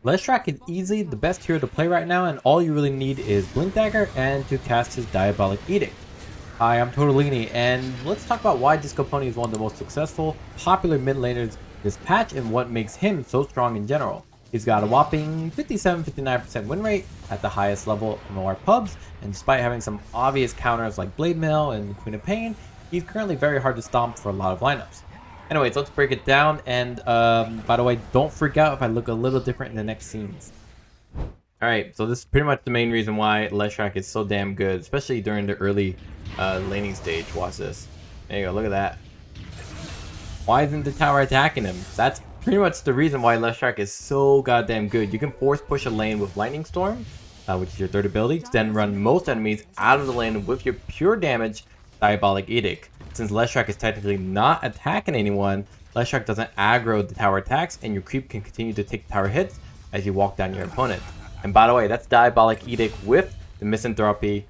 Leshrac is easily the best hero to play right now, and all you really need is Blink Dagger and to cast his Diabolic Edict. Hi, I'm Torte de Lini, and let's talk about why Disco Pony is one of the most successful, popular mid laners this patch and what makes him so strong in general. He's got a whopping 57-59% win rate at the highest level in MOR pubs, and despite having some obvious counters like Blade Mail and Queen of Pain, he's currently very hard to stomp for a lot of lineups. Anyways, let's break it down, and by the way, don't freak out if I look a little different in the next scenes. Alright, so this is pretty much the main reason why Leshrac is so damn good, especially during the early laning stage. Watch this. There you go, look at that. Why isn't the tower attacking him? That's pretty much the reason why Leshrac is so goddamn good. You can force push a lane with Lightning Storm, which is your third ability, to then run most enemies out of the lane with your pure damage Diabolic Edict. Since Leshrac is technically not attacking anyone, Leshrac doesn't aggro the tower attacks, and your creep can continue to take tower hits as you walk down your opponent. And by the way, that's Diabolic Edict with the Misanthropy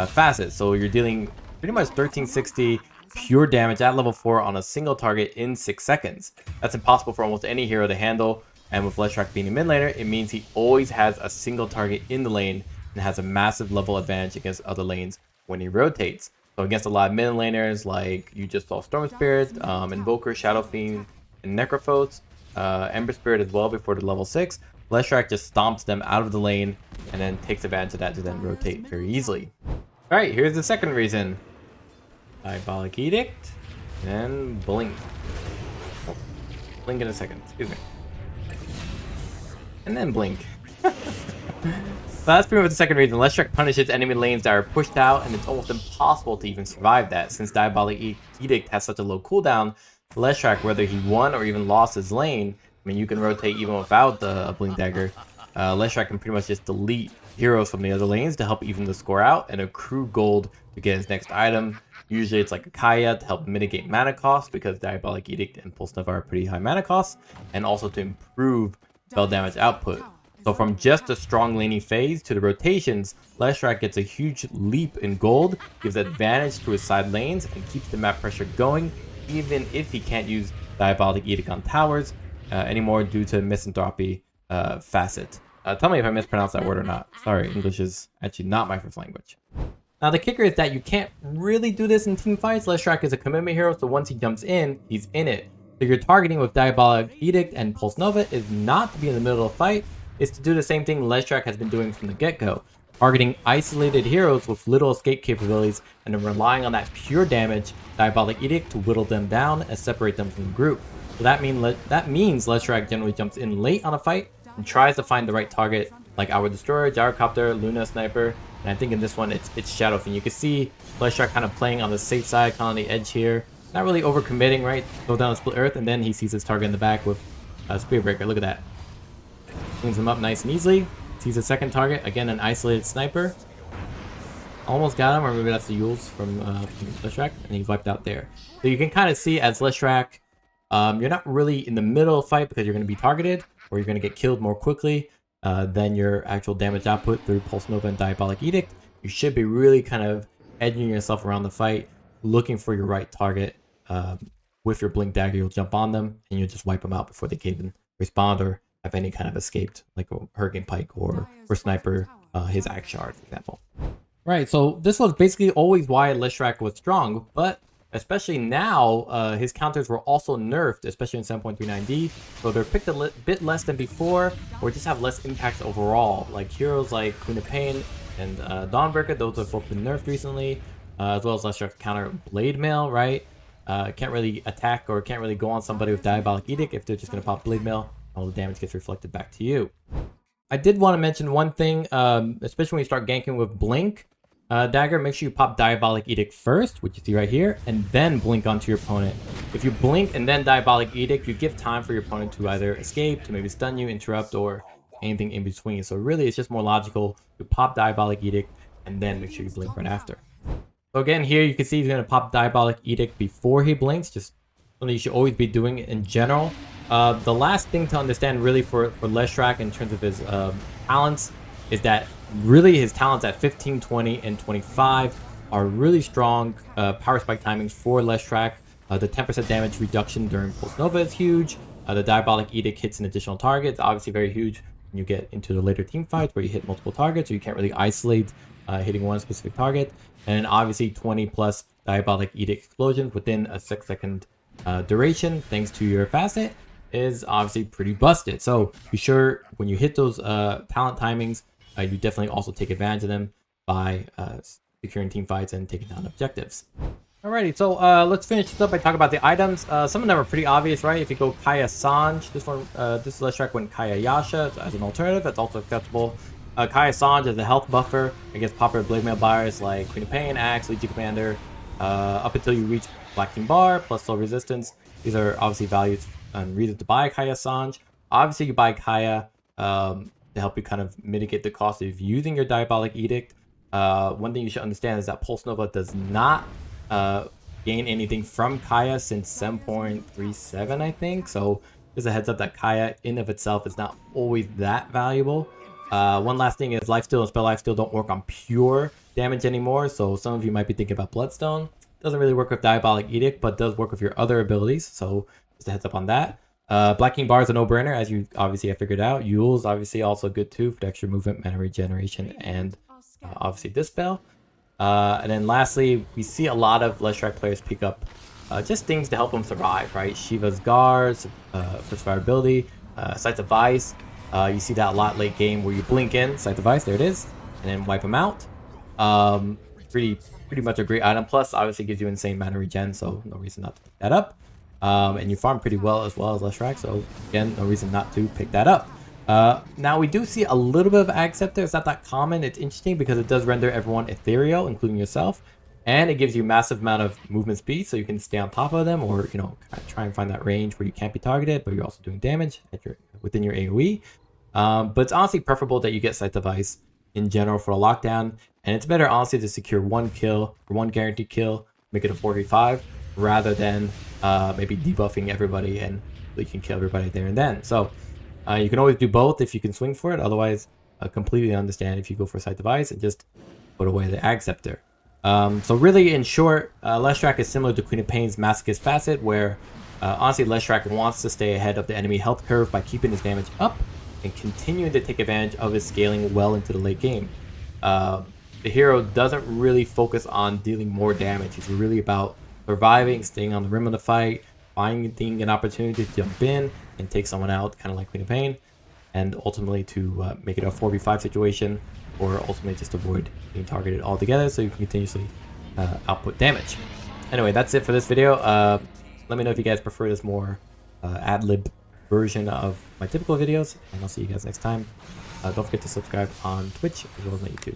facet. So you're dealing pretty much 1360 pure damage at level 4 on a single target in 6 seconds. That's impossible for almost any hero to handle, and with Leshrac being a mid laner, it means he always has a single target in the lane and has a massive level advantage against other lanes when he rotates. So against a lot of mid laners, like you just saw Storm Spirit, Invoker, Shadow Fiend, and Necrophos, Ember Spirit as well before the level 6, Leshrac just stomps them out of the lane and then takes advantage of that to then rotate very easily. Alright, here's the second reason. Diabolic Edict, and Blink. Oh, blink in a second, excuse me. And then Blink. So that's pretty much the second reason. Leshrac punishes enemy lanes that are pushed out, and it's almost impossible to even survive that. Since Diabolic Edict has such a low cooldown, Leshrac, whether he won or even lost his lane, I mean, you can rotate even without the Blink Dagger. Leshrac can pretty much just delete heroes from the other lanes to help even the score out and accrue gold to get his next item. Usually it's like a Kaya to help mitigate mana cost, because Diabolic Edict and Pulse Nova are pretty high mana costs, and also to improve spell damage output. So from just a strong laning phase to the rotations, Leshrac gets a huge leap in gold, gives advantage to his side lanes, and keeps the map pressure going, even if he can't use Diabolic Edict on towers anymore due to Misanthropy facet. Tell me if I mispronounced that word or not. Sorry, English is actually not my first language. Now the kicker is that you can't really do this in team fights. Leshrac is a commitment hero, so once he jumps in, he's in it. So your targeting with Diabolic Edict and Pulse Nova is not to be in the middle of the fight. It's to do the same thing Leshrac has been doing from the get-go, targeting isolated heroes with little escape capabilities and then relying on that pure damage Diabolic Edict to whittle them down and separate them from the group. So that means Leshrac generally jumps in late on a fight and tries to find the right target, like Our Destroyer, Gyrocopter, Luna Sniper, and I think in this one it's Shadow Fiend. You can see Leshrac kind of playing on the safe side, kind of on the edge here, not really overcommitting, right? Go down the Split Earth, and then he sees his target in the back with Spear Breaker. Look at that. Cleans him up nice and easily. Sees a second target, again an isolated sniper. Almost got him, or maybe that's the Yules from Leshrac, and he's wiped out there. So you can kind of see as Leshrac, you're not really in the middle of the fight because you're going to be targeted, or you're going to get killed more quickly than your actual damage output through Pulse Nova and Diabolic Edict. You should be really kind of edging yourself around the fight, looking for your right target. With your Blink Dagger, you'll jump on them, and you'll just wipe them out before they can even respond or have any kind of escaped, like a Hurricane Pike or Sniper, his Axe Shard, for example. Right, so this was basically always why Leshrac was strong, but especially now, his counters were also nerfed, especially in 7.39d, so they're picked a bit less than before, or just have less impact overall. Like heroes like Queen of Pain and Dawnbreaker, those have both been nerfed recently, as well as Leshrac's counter Blade Mail, right? Can't really attack or can't really go on somebody with Diabolic Edict if they're just going to pop Blade Mail. All the damage gets reflected back to you. I did want to mention one thing, especially when you start ganking with Blink Dagger, make sure you pop Diabolic Edict first, which you see right here, and then blink onto your opponent. If you blink and then Diabolic Edict, you give time for your opponent to either escape, to maybe stun you, interrupt, or anything in between. So really, it's just more logical to pop Diabolic Edict and then make sure you blink right after. So again, here you can see he's going to pop Diabolic Edict before he blinks, just something you should always be doing in general. The last thing to understand really for Leshrac in terms of his talents is that really his talents at 15, 20, and 25 are really strong power spike timings for Leshrac. The 10% damage reduction during Pulse Nova is huge. The Diabolic Edict hits an additional target. It's obviously very huge when you get into the later team fights where you hit multiple targets, or you can't really isolate hitting one specific target. And obviously 20 plus Diabolic Edict explosions within a 6-second duration, thanks to your facet, is obviously pretty busted. So be sure when you hit those talent timings, you definitely also take advantage of them by securing team fights and taking down objectives. Alrighty, so let's finish this up by talking about the items. Some of them are pretty obvious, right? If you go Kaya Sange, this is Leshrac went Kaya Yasha as an alternative. That's also acceptable. Kaya Sange is a health buffer against popular blade mail buyers like Queen of Pain, Axe, Legion Commander, up until you reach Black King Bar, plus slow resistance. These are obviously values and reasons to buy Kaya Sange. Obviously, you buy Kaya to help you kind of mitigate the cost of using your Diabolic Edict. One thing you should understand is that Pulse Nova does not gain anything from Kaya since 7.37, I think. So there's a heads up that Kaya in of itself is not always that valuable. One last thing is Lifesteal and Spell Lifesteal don't work on pure damage anymore. So some of you might be thinking about Bloodstone. Doesn't really work with Diabolic Edict, but does work with your other abilities. So just a heads up on that. Black King Bar is a no-brainer, as you obviously have figured out. Yule's obviously also good too for the extra movement, mana regeneration, and obviously Dispel. And then lastly, we see a lot of Leshrac players pick up just things to help them survive, right? Shiva's Guards for survivability, Scythe of Vyse. You see that a lot late game where you blink in, Scythe of Vyse, there it is, and then wipe them out. Pretty much a great item. Plus, obviously gives you insane mana regen, so no reason not to pick that up. And you farm pretty well as Leshrac, so again, no reason not to pick that up. Now we do see a little bit of Ag Scepter. It's not that common. It's interesting because it does render everyone ethereal, including yourself, and it gives you massive amount of movement speed, so you can stay on top of them, or try and find that range where you can't be targeted, but you're also doing damage within your AOE. But it's honestly preferable that you get Scythe of Vyse in general for a lockdown, and it's better honestly to secure one kill or one guaranteed kill, make it a 4v5, rather than maybe debuffing everybody and you can kill everybody there and then. So you can always do both if you can swing for it. Otherwise, I completely understand if you go for Scythe of Vyse and just put away the Ag Scepter. So really, in short, Leshrac is similar to Queen of Pain's Masochist Facet, where honestly Leshrac wants to stay ahead of the enemy health curve by keeping his damage up and continuing to take advantage of his scaling well into the late game. The hero doesn't really focus on dealing more damage. It's really about surviving, staying on the rim of the fight, finding an opportunity to jump in and take someone out, kind of like Queen of Pain, and ultimately to make it a 4v5 situation, or ultimately just avoid being targeted altogether so you can continuously output damage. Anyway, that's it for this video. Let me know if you guys prefer this more ad-lib version of my typical videos, and I'll see you guys next time. Don't forget to subscribe on Twitch as well as on YouTube.